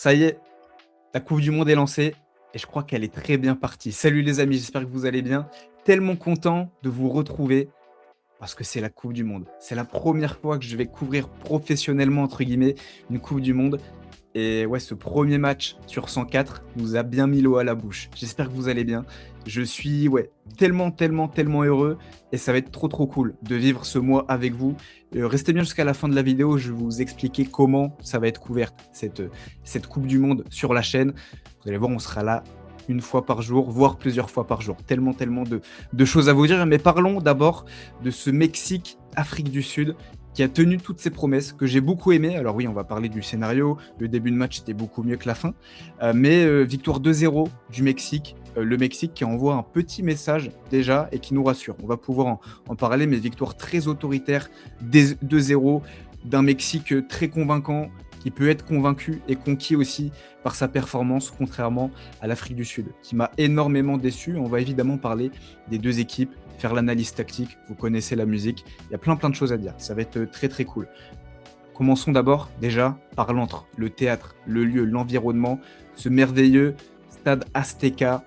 Ça y est, la coupe du monde est lancée et je crois qu'elle est très bien partie. Salut les amis, j'espère que vous allez bien. Tellement content de vous retrouver parce que c'est la coupe du monde. C'est la première fois que je vais couvrir professionnellement, entre guillemets, une coupe du monde. Et ouais, ce premier match sur 104 nous a bien mis l'eau à la bouche. J'espère que vous allez bien. Je suis tellement heureux et ça va être trop cool de vivre ce mois avec vous. Restez bien jusqu'à la fin de la vidéo, je vais vous expliquer comment ça va être couverte cette Coupe du Monde sur la chaîne. Vous allez voir, on sera là une fois par jour, voire plusieurs fois par jour. Tellement de choses à vous dire. Mais parlons d'abord de ce Mexique-Afrique du Sud qui a tenu toutes ses promesses, que j'ai beaucoup aimé. Alors oui, on va parler du scénario, le début de match était beaucoup mieux que la fin, mais victoire 2-0 du Mexique, le Mexique qui envoie un petit message déjà et qui nous rassure. On va pouvoir en parler, mais victoire très autoritaire, 2-0, d'un Mexique très convaincant, qui peut être convaincu et conquis aussi par sa performance, contrairement à l'Afrique du Sud, qui m'a énormément déçu. On va évidemment parler des deux équipes, faire l'analyse tactique, vous connaissez la musique, il y a plein de choses à dire, ça va être très cool. Commençons d'abord déjà par l'antre, le théâtre, le lieu, l'environnement, ce merveilleux stade Azteca.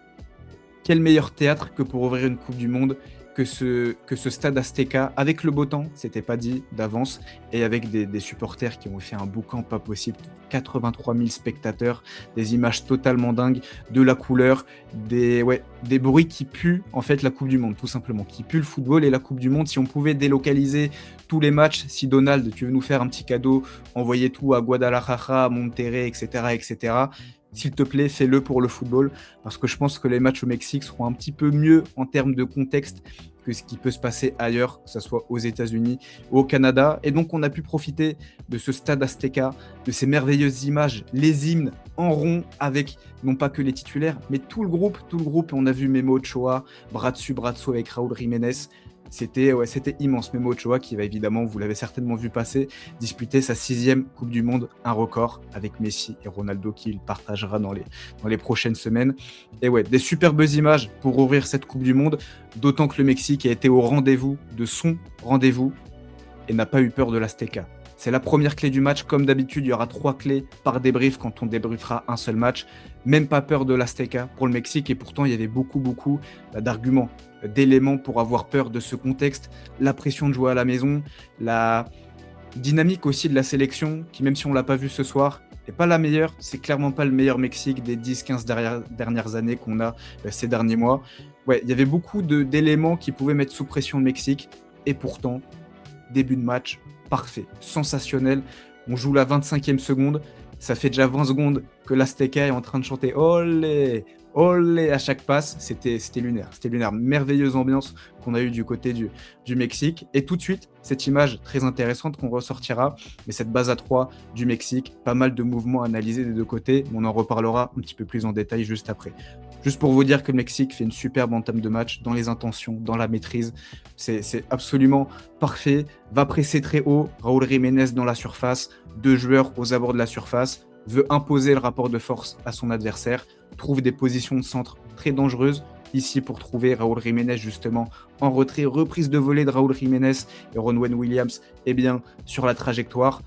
Quel meilleur théâtre que pour ouvrir une Coupe du Monde que ce stade Azteca, avec le beau temps, c'était pas dit d'avance, et avec des supporters qui ont fait un boucan pas possible, 83 000 spectateurs, des images totalement dingues, de la couleur, des bruits qui puent en fait la Coupe du Monde, tout simplement, qui puent le football et la Coupe du Monde. Si on pouvait délocaliser tous les matchs, si Donald, tu veux nous faire un petit cadeau, envoyer tout à Guadalajara, à Monterrey, etc., s'il te plaît, fais-le pour le football, parce que je pense que les matchs au Mexique seront un petit peu mieux en termes de contexte que ce qui peut se passer ailleurs, que ce soit aux États-Unis ou au Canada. Et donc, on a pu profiter de ce stade Azteca, de ces merveilleuses images, les hymnes en rond avec non pas que les titulaires, mais tout le groupe. Et on a vu Memo Ochoa, bras dessus, bras dessous avec Raúl Jiménez. C'était immense. Memo Ochoa qui va évidemment, vous l'avez certainement vu passer, disputer sa 6e Coupe du Monde, un record avec Messi et Ronaldo qu'il partagera dans les prochaines semaines. Et ouais, des superbes images pour ouvrir cette Coupe du Monde, d'autant que le Mexique a été au rendez-vous de son rendez-vous et n'a pas eu peur de l'Azteca. C'est la première clé du match. Comme d'habitude, il y aura 3 clés par débrief quand on débriefera un seul match. Même pas peur de l'Azteca pour le Mexique. Et pourtant, il y avait beaucoup d'arguments, d'éléments pour avoir peur de ce contexte. La pression de jouer à la maison, la dynamique aussi de la sélection, qui même si on ne l'a pas vu ce soir, n'est pas la meilleure. C'est clairement pas le meilleur Mexique des 10-15 dernières années qu'on a ces derniers mois. Ouais, il y avait beaucoup d'éléments qui pouvaient mettre sous pression le Mexique. Et pourtant, début de match parfait, sensationnel. On joue la 25e seconde. Ça fait déjà 20 secondes que l'Azteca est en train de chanter olé, olé à chaque passe. C'était lunaire. C'était lunaire. Merveilleuse ambiance qu'on a eue du côté du Mexique. Et tout de suite, cette image très intéressante qu'on ressortira. Mais cette base à 3 du Mexique, pas mal de mouvements analysés des deux côtés. On en reparlera un petit peu plus en détail juste après. Juste pour vous dire que le Mexique fait une superbe entame de match dans les intentions, dans la maîtrise. C'est absolument parfait. Va presser très haut. Raúl Jiménez dans la surface. 2 joueurs aux abords de la surface. Veut imposer le rapport de force à son adversaire. Trouve des positions de centre très dangereuses. Ici pour trouver Raúl Jiménez justement en retrait. Reprise de volée de Raúl Jiménez et Ronwen Williams sur la trajectoire.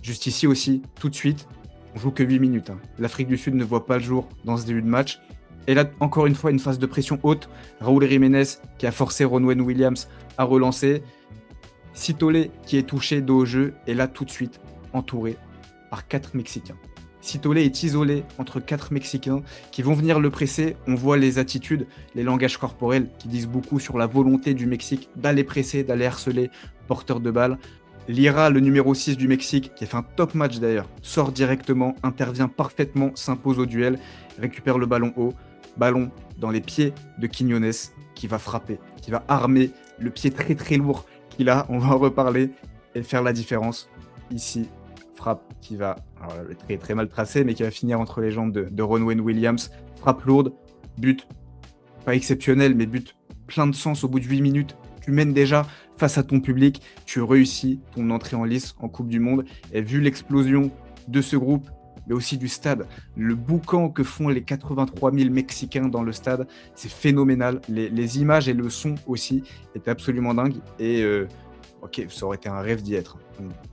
Juste ici aussi, tout de suite. On joue que 8 minutes. L'Afrique du Sud ne voit pas le jour dans ce début de match. Et là, encore une fois, une phase de pression haute. Raúl Jiménez qui a forcé Ronwen Williams à relancer. Sitole qui est touché dos au jeu. Et là, tout de suite, entouré par 4 Mexicains. Sitole est isolé entre 4 Mexicains qui vont venir le presser. On voit les attitudes, les langages corporels qui disent beaucoup sur la volonté du Mexique d'aller presser, d'aller harceler le porteur de balle. Lira, le numéro 6 du Mexique, qui a fait un top match d'ailleurs, sort directement, intervient parfaitement, s'impose au duel, récupère le ballon haut, ballon dans les pieds de Quiñones, qui va frapper, qui va armer le pied très lourd qu'il a, on va en reparler, et faire la différence. Ici, frappe qui va, alors, très mal tracé, mais qui va finir entre les jambes de Ronwen Williams, frappe lourde, but pas exceptionnel, mais but plein de sens au bout de 8 minutes. Tu mènes déjà face à ton public, tu réussis ton entrée en lice en Coupe du Monde. Et vu l'explosion de ce groupe, mais aussi du stade, le boucan que font les 83 000 Mexicains dans le stade, c'est phénoménal. Les images et le son aussi étaient absolument dingues. Et OK, ça aurait été un rêve d'y être.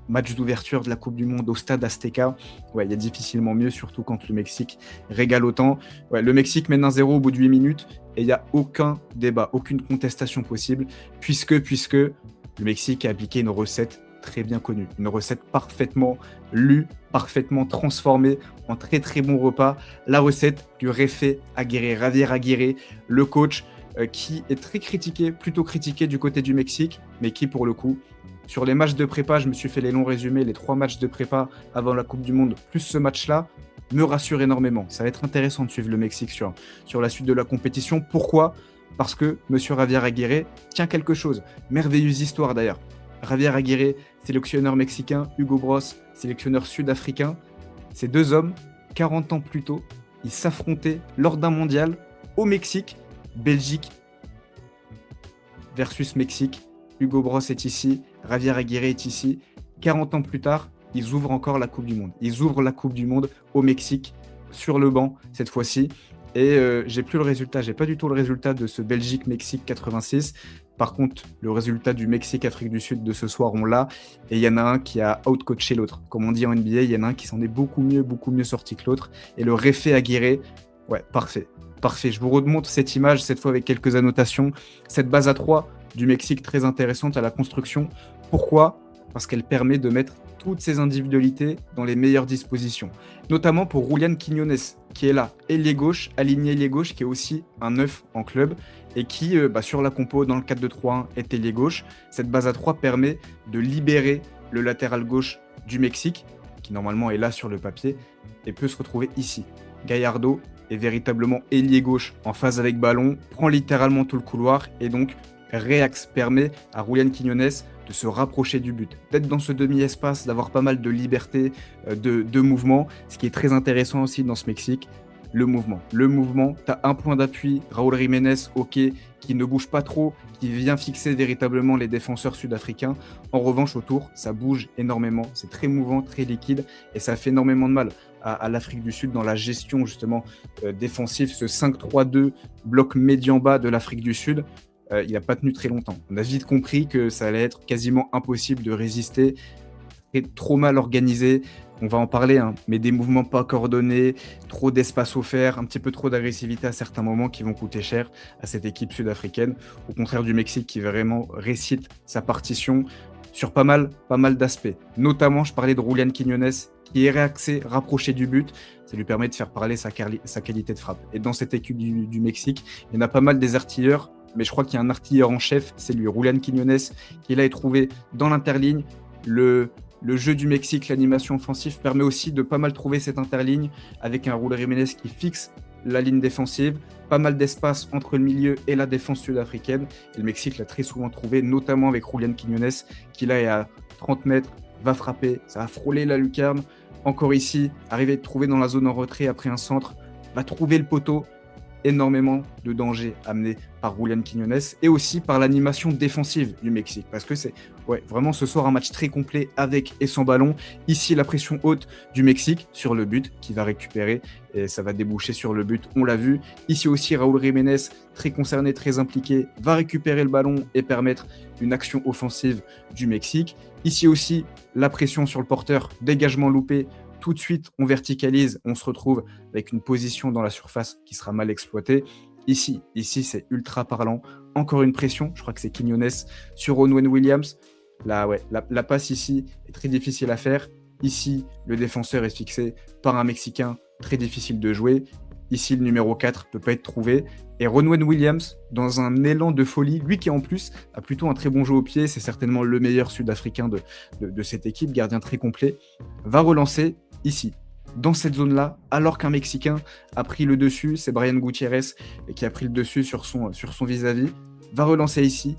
Match d'ouverture de la coupe du monde au stade Azteca, ouais, il y a difficilement mieux, surtout quand le Mexique régale autant. Ouais, le Mexique mène 1-0 au bout de 8 minutes et il y a aucun débat, aucune contestation possible puisque le Mexique a appliqué une recette très bien connue, une recette parfaitement lue, parfaitement transformée en très, très bon repas. La recette du Refe Aguirre, Javier Aguirre, le coach, qui est très critiqué, plutôt critiqué du côté du Mexique, mais qui, pour le coup, sur les matchs de prépa, je me suis fait les longs résumés, les 3 matchs de prépa avant la Coupe du Monde, plus ce match-là, me rassure énormément. Ça va être intéressant de suivre le Mexique sur la suite de la compétition. Pourquoi? Parce que M. Javier Aguirre tient quelque chose. Merveilleuse histoire d'ailleurs. Javier Aguirre, sélectionneur mexicain, Hugo Bros, sélectionneur sud-africain. Ces deux hommes, 40 ans plus tôt, ils s'affrontaient lors d'un mondial au Mexique. Belgique versus Mexique. Hugo Bros est ici, Javier Aguirre est ici. 40 ans plus tard, ils ouvrent encore la Coupe du Monde. Ils ouvrent la Coupe du Monde au Mexique, sur le banc cette fois-ci. Et j'ai plus le résultat, j'ai pas du tout le résultat de ce Belgique-Mexique 86. Par contre, le résultat du Mexique-Afrique du Sud de ce soir, on l'a. Et il y en a un qui a outcoaché l'autre. Comme on dit en NBA, il y en a un qui s'en est beaucoup mieux sorti que l'autre. Et le Refe Aguirre, ouais, parfait. Parfait. Je vous remontre cette image, cette fois avec quelques annotations. Cette base à 3 du Mexique, très intéressante à la construction. Pourquoi? Parce qu'elle permet de mettre toutes ces individualités dans les meilleures dispositions. Notamment pour Julián Quiñones, qui est là, ailier gauche, aligné ailier gauche, qui est aussi un 9 en club, et qui, sur la compo, dans le 4-2-3-1, est ailier gauche. Cette base à 3 permet de libérer le latéral gauche du Mexique, qui normalement est là sur le papier, et peut se retrouver ici. Gallardo est véritablement ailier gauche en phase avec ballon, prend littéralement tout le couloir, et donc réaxe permet à Julián Quiñones de se rapprocher du but, d'être dans ce demi-espace, d'avoir pas mal de liberté de mouvement. Ce qui est très intéressant aussi dans ce Mexique, le mouvement. Le mouvement, tu as un point d'appui, Raúl Jiménez, ok, qui ne bouge pas trop, qui vient fixer véritablement les défenseurs sud-africains. En revanche, autour, ça bouge énormément, c'est très mouvant, très liquide, et ça fait énormément de mal à l'Afrique du Sud dans la gestion justement défensive. Ce 5-3-2, bloc médian bas de l'Afrique du Sud, il n'a pas tenu très longtemps. On a vite compris que ça allait être quasiment impossible de résister, trop mal organisé. On va en parler, hein, mais des mouvements pas coordonnés, trop d'espace offert, un petit peu trop d'agressivité à certains moments qui vont coûter cher à cette équipe sud-africaine. Au contraire du Mexique qui vraiment récite sa partition sur pas mal d'aspects. Notamment, je parlais de Julián Quiñones qui est réaxé, rapproché du but. Ça lui permet de faire parler sa qualité de frappe. Et dans cette équipe du Mexique, il y en a pas mal des artilleurs, mais je crois qu'il y a un artilleur en chef, c'est lui, Julián Quiñones, qui là est trouvé dans l'interligne. Le jeu du Mexique, l'animation offensive, permet aussi de pas mal trouver cette interligne avec un Raúl Jiménez qui fixe la ligne défensive, pas mal d'espace entre le milieu et la défense sud-africaine. Et le Mexique l'a très souvent trouvé, notamment avec Julián Quiñones, qui là est à 30 mètres, va frapper, ça va frôler la lucarne. Encore ici, arriver à trouver dans la zone en retrait après un centre, va trouver le poteau. Énormément de dangers amenés par Julián Quiñones et aussi par l'animation défensive du Mexique, parce que c'est vraiment ce soir un match très complet avec et sans ballon. Ici, la pression haute du Mexique sur le but qui va récupérer et ça va déboucher sur le but, on l'a vu. Ici aussi, Raúl Jiménez, très concerné, très impliqué, va récupérer le ballon et permettre une action offensive du Mexique. Ici aussi, la pression sur le porteur, dégagement loupé. Tout de suite, on verticalise, on se retrouve avec une position dans la surface qui sera mal exploitée. Ici c'est ultra parlant. Encore une pression, je crois que c'est Quiñones sur Owen Williams. La passe ici est très difficile à faire. Ici, le défenseur est fixé par un Mexicain, très difficile de jouer. Ici, le numéro 4 ne peut pas être trouvé. Et Ronwen Williams, dans un élan de folie, lui qui en plus a plutôt un très bon jeu au pied, c'est certainement le meilleur sud-africain de cette équipe, gardien très complet, va relancer ici, dans cette zone-là, alors qu'un Mexicain a pris le dessus, c'est Brian Gutiérrez qui a pris le dessus sur son vis-à-vis, va relancer ici,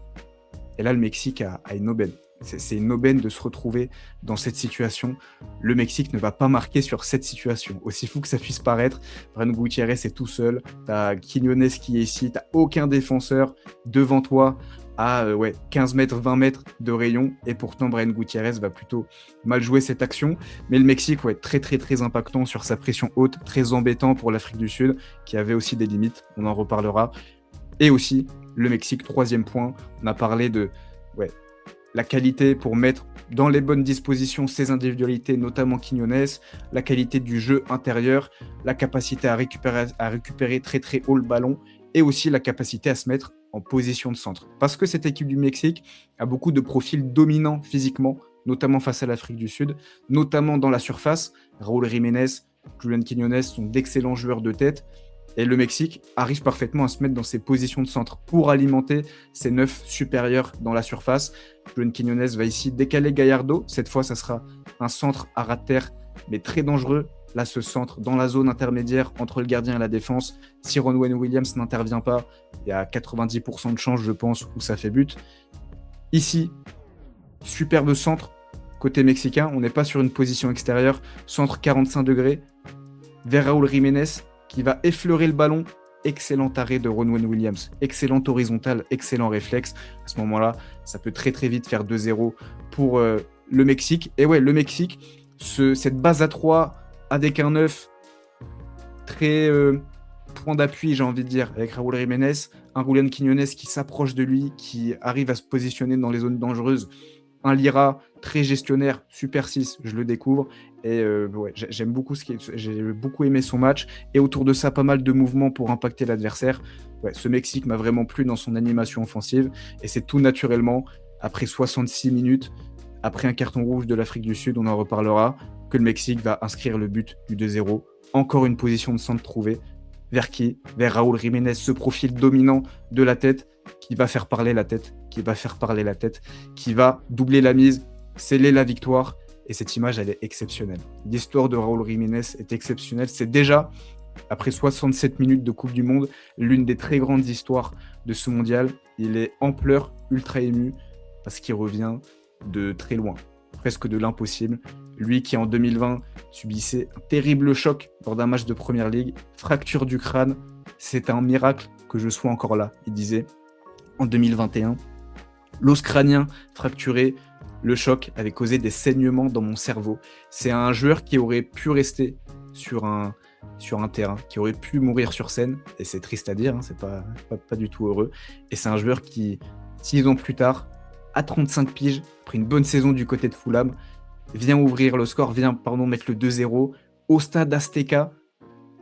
et là le Mexique a une aubaine. C'est une aubaine de se retrouver dans cette situation. Le Mexique ne va pas marquer sur cette situation. Aussi fou que ça puisse paraître, Brian Gutiérrez est tout seul, t'as Quiñones qui est ici, t'as aucun défenseur devant toi, à 15 mètres, 20 mètres de rayon, et pourtant Brian Gutiérrez va plutôt mal jouer cette action. Mais le Mexique, très impactant sur sa pression haute, très embêtant pour l'Afrique du Sud, qui avait aussi des limites, on en reparlera. Et aussi, le Mexique, troisième point, on a parlé de la qualité pour mettre dans les bonnes dispositions ses individualités, notamment Quiñones, la qualité du jeu intérieur, la capacité à récupérer très très haut le ballon et aussi la capacité à se mettre en position de centre. Parce que cette équipe du Mexique a beaucoup de profils dominants physiquement, notamment face à l'Afrique du Sud, notamment dans la surface. Raúl Jiménez, Julián Quiñones sont d'excellents joueurs de tête. Et le Mexique arrive parfaitement à se mettre dans ses positions de centre pour alimenter ses neufs supérieurs dans la surface. Julián Quiñones va ici décaler Gallardo. Cette fois, ça sera un centre à ras de terre, mais très dangereux. Là, ce centre dans la zone intermédiaire entre le gardien et la défense. Si Ron Wayne Williams n'intervient pas, il y a 90% de chances, je pense, où ça fait but. Ici, superbe centre côté mexicain. On n'est pas sur une position extérieure. Centre 45 degrés vers Raúl Jiménez, qui va effleurer le ballon. Excellent arrêt de Ron Wayne Williams. Excellent horizontal, excellent réflexe. À ce moment-là, ça peut très très vite faire 2-0 pour le Mexique. Et ouais, le Mexique, cette base à 3 avec un 9 très point d'appui, j'ai envie de dire, avec Raúl Jiménez, un Julián Quiñones qui s'approche de lui, qui arrive à se positionner dans les zones dangereuses. Un Lira très gestionnaire, Super 6, je le découvre. Et ouais, j'ai beaucoup aimé son match. Et autour de ça, pas mal de mouvements pour impacter l'adversaire. Ouais, ce Mexique m'a vraiment plu dans son animation offensive. Et c'est tout naturellement, après 66 minutes, après un carton rouge de l'Afrique du Sud, on en reparlera, que le Mexique va inscrire le but du 2-0. Encore une position de centre trouvée. Vers qui? Vers Raúl Jiménez, ce profil dominant de la tête qui va faire parler la tête, qui va doubler la mise, sceller la victoire. Et cette image, elle est exceptionnelle. L'histoire de Raúl Jiménez est exceptionnelle. C'est déjà, après 67 minutes de Coupe du Monde, l'une des très grandes histoires de ce mondial. Il est en pleurs, ultra ému, parce qu'il revient de très loin, presque de l'impossible. Lui qui, en 2020, subissait un terrible choc lors d'un match de Première Ligue, fracture du crâne. C'est un miracle que je sois encore là, il disait. En 2021, l'os crânien fracturé, le choc avait causé des saignements dans mon cerveau. C'est un joueur qui aurait pu rester sur un terrain, qui aurait pu mourir sur scène, et c'est triste à dire, hein, c'est pas du tout heureux. Et c'est un joueur qui, 6 ans plus tard, à 35 piges, après une bonne saison du côté de Fulham, vient ouvrir le score, mettre le 2-0 au stade Azteca,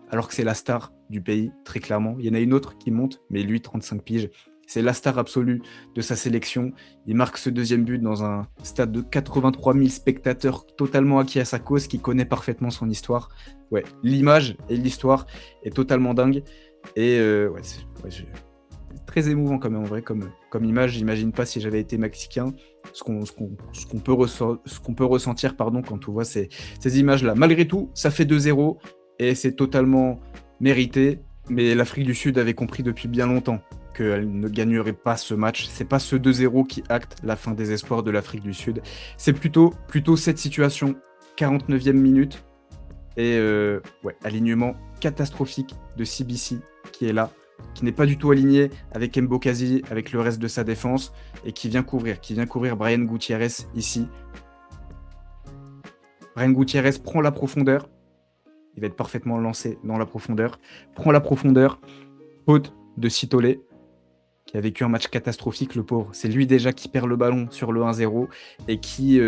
alors que c'est la star du pays, très clairement. Il y en a une autre qui monte, mais lui, 35 piges, c'est la star absolue de sa sélection. Il marque ce deuxième but dans un stade de 83 000 spectateurs totalement acquis à sa cause, qui connaît parfaitement son histoire. Ouais, l'image et l'histoire est totalement dingue. Et c'est très émouvant quand même, en vrai, comme image. J'imagine pas si j'avais été mexicain, ce qu'on peut ressentir quand on voit ces images-là. Malgré tout, ça fait 2-0 et c'est totalement mérité. Mais l'Afrique du Sud avait compris depuis bien longtemps qu'elle ne gagnerait pas ce match. C'est pas ce 2-0 qui acte la fin des espoirs de l'Afrique du Sud. C'est plutôt cette situation, 49e minute, et alignement catastrophique de CBC qui est là, qui n'est pas du tout aligné avec Mbokazi, avec le reste de sa défense, et qui vient couvrir Brian Gutiérrez ici. Brian Gutiérrez prend la profondeur. Il va être parfaitement lancé dans la profondeur. Prend la profondeur. Faute de Sitolé, qui a vécu un match catastrophique, le pauvre. C'est lui déjà qui perd le ballon sur le 1-0 et qui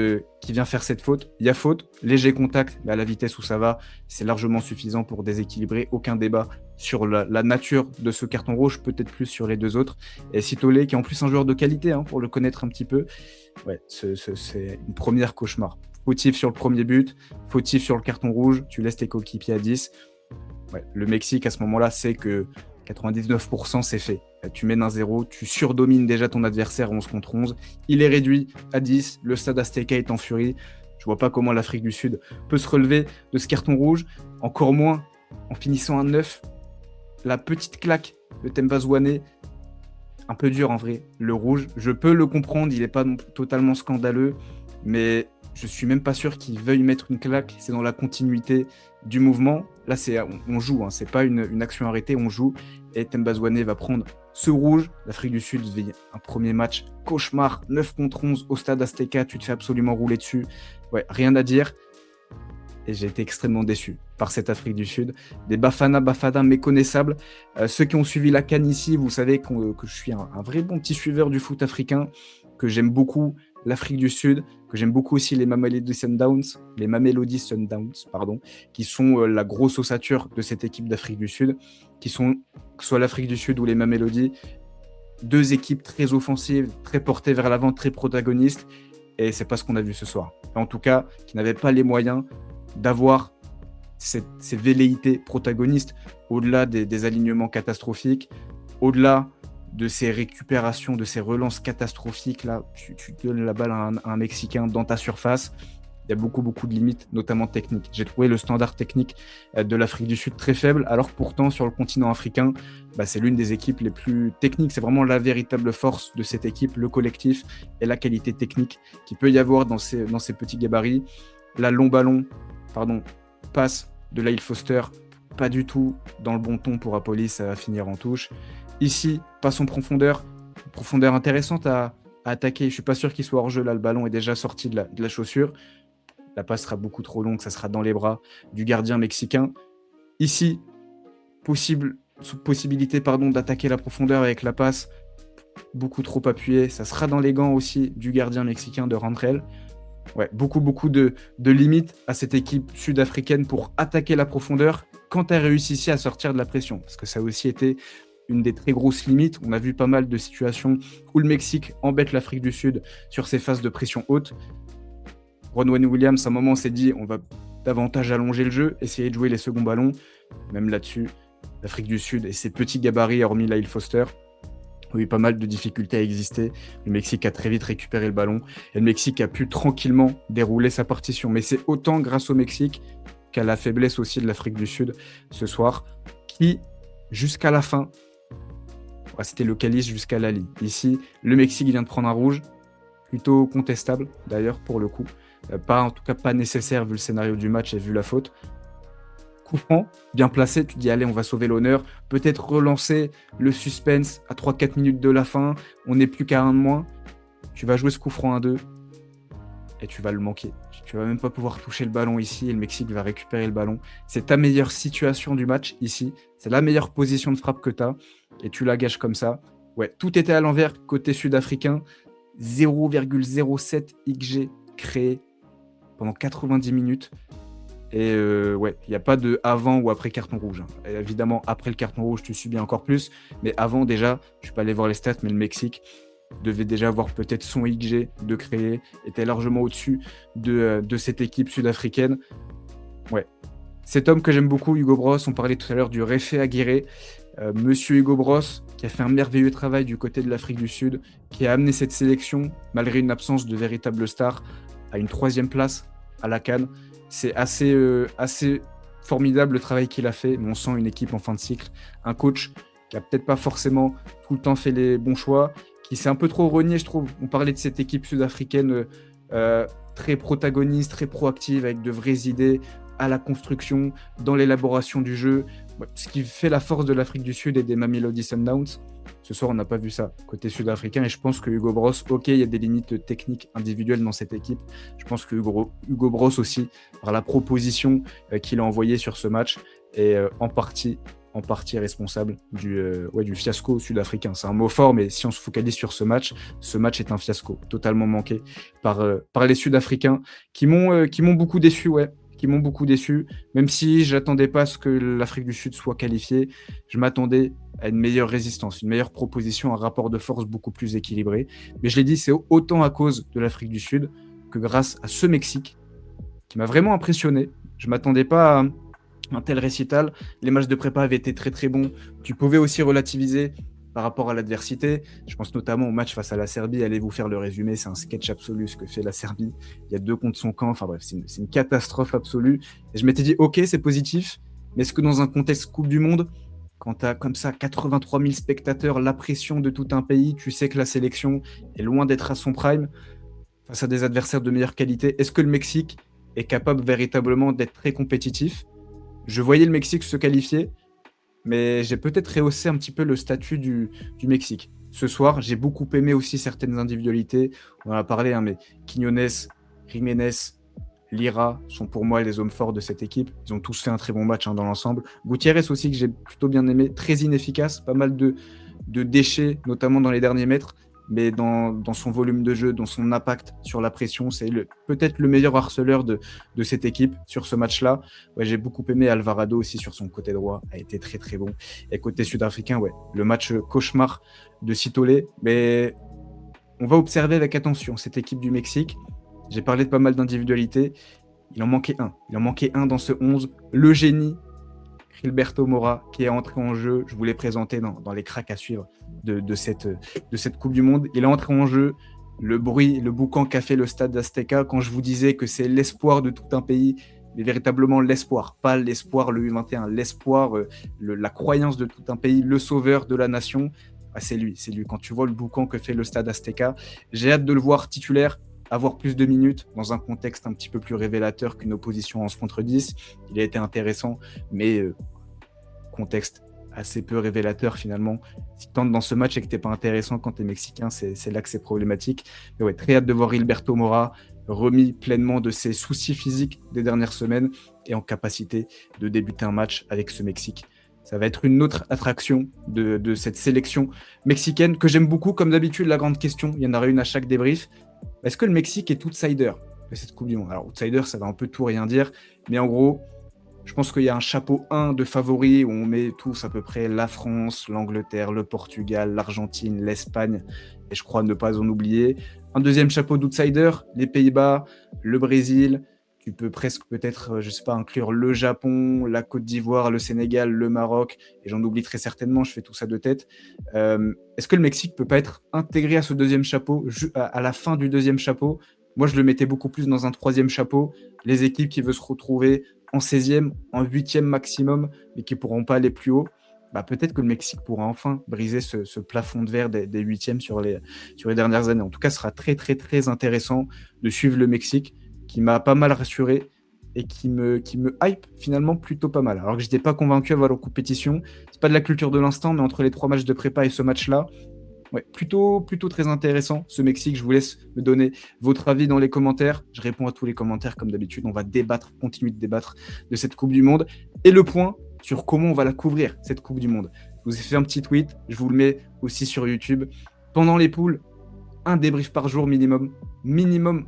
vient faire cette faute. Il y a faute, léger contact, mais à la vitesse où ça va, c'est largement suffisant pour déséquilibrer. Aucun débat sur la nature de ce carton rouge, peut-être plus sur les deux autres. Et Sitolé, qui est en plus un joueur de qualité, pour le connaître un petit peu, ouais, c'est une première cauchemar. Fautif sur le premier but, fautif sur le carton rouge, tu laisses tes coéquipiers à 10. Ouais, le Mexique, à ce moment-là, sait que 99% c'est fait. Tu mènes 1-0, tu surdomines déjà ton adversaire 11 contre 11. Il est réduit à 10, le stade Azteca est en furie. Je vois pas comment l'Afrique du Sud peut se relever de ce carton rouge, encore moins en finissant à 9. La petite claque de Temba Zwane, un peu dur en vrai, le rouge. Je peux le comprendre, il n'est pas totalement scandaleux, mais je suis même pas sûr qu'il veuille mettre une claque. C'est dans la continuité du mouvement. Là, on joue, c'est pas une action arrêtée, on joue. Et Temba Zwane va prendre ce rouge. L'Afrique du Sud vit un premier match cauchemar, 9 contre 11 au stade Azteca. Tu te fais absolument rouler dessus. Ouais, rien à dire. Et j'ai été extrêmement déçu par cette Afrique du Sud. Des Bafana méconnaissables. Ceux qui ont suivi la CAN ici, vous savez que je suis un vrai bon petit suiveur du foot africain, que j'aime beaucoup l'Afrique du Sud, que j'aime beaucoup aussi les Mamelody Sundowns, pardon, qui sont la grosse ossature de cette équipe d'Afrique du Sud, qui sont, que ce soit l'Afrique du Sud ou les Mamelody, deux équipes très offensives, très portées vers l'avant, très protagonistes, et c'est pas ce qu'on a vu ce soir. En tout cas, qui n'avaient pas les moyens d'avoir ces velléités protagonistes, au-delà des alignements catastrophiques, au-delà de ces récupérations, de ces relances catastrophiques, là, tu donnes la balle à un Mexicain dans ta surface, il y a beaucoup, beaucoup de limites, notamment techniques. J'ai trouvé le standard technique de l'Afrique du Sud très faible, alors que pourtant, sur le continent africain, c'est l'une des équipes les plus techniques. C'est vraiment la véritable force de cette équipe, le collectif et la qualité technique qu'il peut y avoir dans ces petits gabarits. La long ballon, passe de Lyle Foster, pas du tout dans le bon ton pour Apolli, ça va finir en touche. Ici, passe en profondeur intéressante à attaquer. Je suis pas sûr qu'il soit hors jeu là, le ballon est déjà sorti de la chaussure. La passe sera beaucoup trop longue, ça sera dans les bras du gardien mexicain. Ici, possibilité d'attaquer la profondeur avec la passe beaucoup trop appuyée, ça sera dans les gants aussi du gardien mexicain de Randrel. Ouais, beaucoup de limites à cette équipe sud-africaine pour attaquer la profondeur quand elle réussissait à sortir de la pression. Parce que ça a aussi été une des très grosses limites. On a vu pas mal de situations où le Mexique embête l'Afrique du Sud sur ses phases de pression haute. Ronwen Williams, à un moment, s'est dit on va davantage allonger le jeu, essayer de jouer les seconds ballons. Même là-dessus, l'Afrique du Sud et ses petits gabarits, hormis Lyle Foster, ont eu pas mal de difficultés à exister. Le Mexique a très vite récupéré le ballon et le Mexique a pu tranquillement dérouler sa partition. Mais c'est autant grâce au Mexique qu'à la faiblesse aussi de l'Afrique du Sud ce soir, qui, jusqu'à la fin, c'était le calice jusqu'à la ligne. Ici, le Mexique vient de prendre un rouge, plutôt contestable d'ailleurs pour le coup. En tout cas pas nécessaire vu le scénario du match et vu la faute. Coup franc, bien placé, tu dis allez on va sauver l'honneur, peut-être relancer le suspense à 3-4 minutes de la fin, on n'est plus qu'à un de moins, tu vas jouer ce coup franc à 2 et tu vas le manquer. Tu vas même pas pouvoir toucher le ballon ici et le Mexique va récupérer le ballon. C'est ta meilleure situation du match ici, c'est la meilleure position de frappe que tu as et tu la gâches comme ça. Ouais, tout était à l'envers côté sud-africain, 0,07 XG créé pendant 90 minutes. Et il n'y a pas de avant ou après carton rouge. Et évidemment, après le carton rouge, tu subis encore plus. Mais avant, déjà, je ne suis pas allé voir les stats, mais le Mexique devait déjà avoir peut-être son XG de créer, était largement au-dessus de cette équipe sud-africaine. Ouais. Cet homme que j'aime beaucoup, Hugo Bross, on parlait tout à l'heure du Réfé Aguirre. Monsieur Hugo Bross, qui a fait un merveilleux travail du côté de l'Afrique du Sud, qui a amené cette sélection, malgré une absence de véritable star, à une 3e place à la CAN. C'est assez formidable le travail qu'il a fait, mais on sent une équipe en fin de cycle, un coach qui a peut-être pas forcément tout le temps fait les bons choix, qui s'est un peu trop renié, je trouve. On parlait de cette équipe sud-africaine très protagoniste, très proactive, avec de vraies idées à la construction, dans l'élaboration du jeu. Ce qui fait la force de l'Afrique du Sud et des Mamelody Sundowns. Ce soir, on n'a pas vu ça côté sud-africain et je pense que Hugo Bross, ok, il y a des limites techniques individuelles dans cette équipe. Je pense que Hugo Bross aussi, par la proposition qu'il a envoyée sur ce match, est en partie responsable du fiasco sud-africain. C'est un mot fort, mais si on se focalise sur ce match est un fiasco, totalement manqué par les Sud-Africains qui m'ont beaucoup déçu, même si je n'attendais pas à ce que l'Afrique du Sud soit qualifiée, je m'attendais à une meilleure résistance, une meilleure proposition, un rapport de force beaucoup plus équilibré. Mais je l'ai dit, c'est autant à cause de l'Afrique du Sud que grâce à ce Mexique qui m'a vraiment impressionné. Je ne m'attendais pas à un tel récital. Les matchs de prépa avaient été très très bons. Tu pouvais aussi relativiser par rapport à l'adversité. Je pense notamment au match face à la Serbie. Allez vous faire le résumé, c'est un sketch absolu ce que fait la Serbie. Il y a 2 contre son camp, enfin bref, c'est une catastrophe absolue. Et je m'étais dit, ok, c'est positif, mais est-ce que dans un contexte Coupe du Monde, quand tu as comme ça 83 000 spectateurs, la pression de tout un pays, tu sais que la sélection est loin d'être à son prime, face à des adversaires de meilleure qualité, est-ce que le Mexique est capable véritablement d'être très compétitif ? Je voyais le Mexique se qualifier, mais j'ai peut-être rehaussé un petit peu le statut du Mexique. Ce soir, j'ai beaucoup aimé aussi certaines individualités. On en a parlé, mais Quiñones, Jiménez, Lira sont pour moi les hommes forts de cette équipe. Ils ont tous fait un très bon match dans l'ensemble. Gutiérrez aussi, que j'ai plutôt bien aimé, très inefficace, pas mal de déchets, notamment dans les derniers mètres. mais dans son volume de jeu, dans son impact sur la pression, c'est peut-être le meilleur harceleur de cette équipe sur ce match-là. Ouais, j'ai beaucoup aimé Alvarado aussi sur son côté droit, a été très très bon. Et côté sud-africain, ouais, le match cauchemar de Sitole, mais on va observer avec attention cette équipe du Mexique. J'ai parlé de pas mal d'individualités. Il en manquait un. Il en manquait un dans ce 11. Le génie, Gilberto Mora, qui est entré en jeu. Je vous l'ai présenté dans les cracks à suivre de cette Coupe du Monde. Il est entré en jeu. Le bruit, le boucan qu'a fait le stade d'Azteca, quand je vous disais que c'est l'espoir de tout un pays, mais véritablement l'espoir, pas l'espoir, le U21, l'espoir, la croyance de tout un pays, le sauveur de la nation, ah, c'est lui. Quand tu vois le boucan que fait le stade Azteca, j'ai hâte de le voir titulaire, avoir plus de minutes dans un contexte un petit peu plus révélateur qu'une opposition 11 contre 10. Il a été intéressant, mais contexte assez peu révélateur finalement. Si tu tentes dans ce match et que tu n'es pas intéressant quand tu es mexicain, c'est là que c'est problématique. Mais ouais, très hâte de voir Gilberto Mora remis pleinement de ses soucis physiques des dernières semaines et en capacité de débuter un match avec ce Mexique. Ça va être une autre attraction de cette sélection mexicaine que j'aime beaucoup. Comme d'habitude, la grande question, il y en aura une à chaque débrief. Est-ce que le Mexique est outsider de cette Coupe du Monde? Alors, outsider, ça va un peu tout rien dire, mais en gros, je pense qu'il y a un chapeau 1 de favoris où on met tous à peu près la France, l'Angleterre, le Portugal, l'Argentine, l'Espagne, et je crois ne pas en oublier. Un deuxième chapeau d'outsider, les Pays-Bas, le Brésil. Tu peux presque peut-être, je sais pas, inclure le Japon, la Côte d'Ivoire, le Sénégal, le Maroc, et j'en oublie très certainement, je fais tout ça de tête. Est-ce que le Mexique peut pas être intégré à ce deuxième chapeau, à la fin du deuxième chapeau? Moi, je le mettais beaucoup plus dans un troisième chapeau. Les équipes qui veulent se retrouver en 16e, en 8e maximum, mais qui ne pourront pas aller plus haut, bah peut-être que le Mexique pourra enfin briser ce plafond de verre des 8e sur les dernières années. En tout cas, ce sera très, très, très intéressant de suivre le Mexique, qui m'a pas mal rassuré et qui me hype finalement plutôt pas mal. Alors que je n'étais pas convaincu à voir leur compétition. C'est pas de la culture de l'instant, mais entre les 3 matchs de prépa et ce match-là, ouais, plutôt très intéressant ce Mexique. Je vous laisse me donner votre avis dans les commentaires. Je réponds à tous les commentaires comme d'habitude. On va continuer de débattre de cette Coupe du Monde. Et le point sur comment on va la couvrir, cette Coupe du Monde. Je vous ai fait un petit tweet, je vous le mets aussi sur YouTube. Pendant les poules, un débrief par jour minimum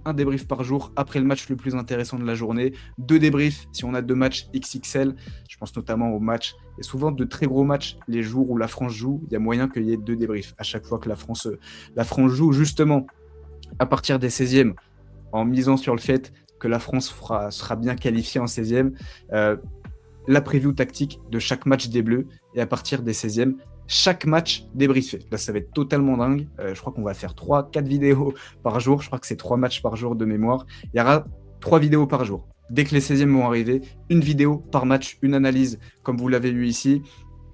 un débrief par jour après le match le plus intéressant de la journée, 2 débriefs si on a 2 matchs XXL, je pense notamment aux matchs, et souvent de très gros matchs, les jours où la France joue, il y a moyen qu'il y ait 2 débriefs à chaque fois que la France joue, justement à partir des 16e, en misant sur le fait que la France sera bien qualifiée en 16e, la preview tactique de chaque match des Bleus, et à partir des 16e, chaque match débriefé. Là, ça va être totalement dingue. Je crois qu'on va faire 3-4 vidéos par jour. Je crois que c'est 3 matchs par jour de mémoire. Il y aura 3 vidéos par jour. Dès que les 16e vont arriver, une vidéo par match, une analyse, comme vous l'avez vu ici.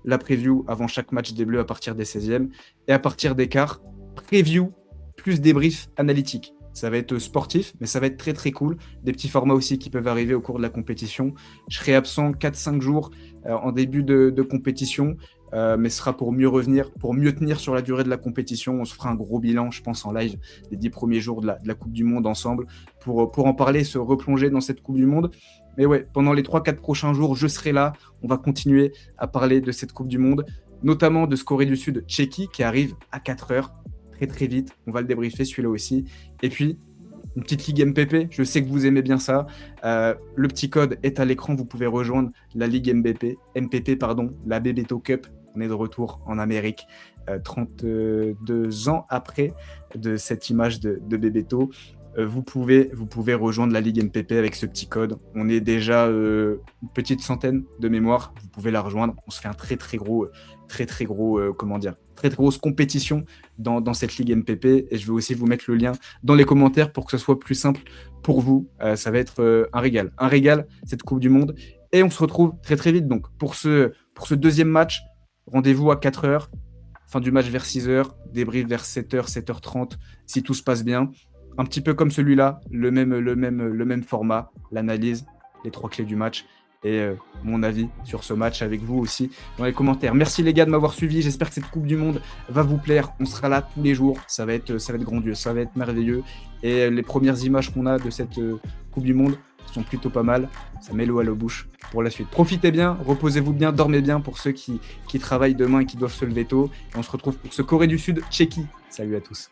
La preview avant chaque match des Bleus à partir des 16e. Et à partir des quarts, preview plus débrief analytique. Ça va être sportif, mais ça va être très très cool. Des petits formats aussi qui peuvent arriver au cours de la compétition. Je serai absent 4-5 jours en début de compétition. Mais ce sera pour mieux revenir, pour mieux tenir sur la durée de la compétition. On se fera un gros bilan, je pense, en live des 10 premiers jours de la Coupe du Monde ensemble pour en parler, se replonger dans cette Coupe du Monde. Mais ouais, pendant les 3-4 prochains jours, je serai là. On va continuer à parler de cette Coupe du Monde, notamment de ce Corée du Sud, Tchéquie, qui arrive à 4 heures, très très vite. On va le débriefer, celui-là aussi. Et puis, une petite ligue MPP, je sais que vous aimez bien ça. Le petit code est à l'écran, vous pouvez rejoindre la ligue MPP, la Bebeto Cup. On est de retour en Amérique, 32 ans après de cette image de Bebeto. Vous pouvez rejoindre la Ligue MPP avec ce petit code. On est déjà une petite centaine de mémoire. Vous pouvez la rejoindre. On se fait un très grosse compétition dans cette Ligue MPP. Et je vais aussi vous mettre le lien dans les commentaires pour que ce soit plus simple pour vous. Ça va être un régal. Un régal, cette Coupe du Monde. Et on se retrouve très très vite. Donc pour ce deuxième match, rendez-vous à 4h, fin du match vers 6h, débrief vers 7h, 7h30, si tout se passe bien. Un petit peu comme celui-là, le même format, l'analyse, les 3 clés du match et mon avis sur ce match avec vous aussi dans les commentaires. Merci les gars de m'avoir suivi, j'espère que cette Coupe du Monde va vous plaire. On sera là tous les jours, ça va être grandiose, ça va être merveilleux. Et les premières images qu'on a de cette Coupe du Monde sont plutôt pas mal, ça met l'eau à la bouche. pour la suite. Profitez bien, reposez-vous bien, dormez bien pour ceux qui travaillent demain et qui doivent se lever tôt. Et on se retrouve pour ce Corée du Sud, Tchéquie. Salut à tous.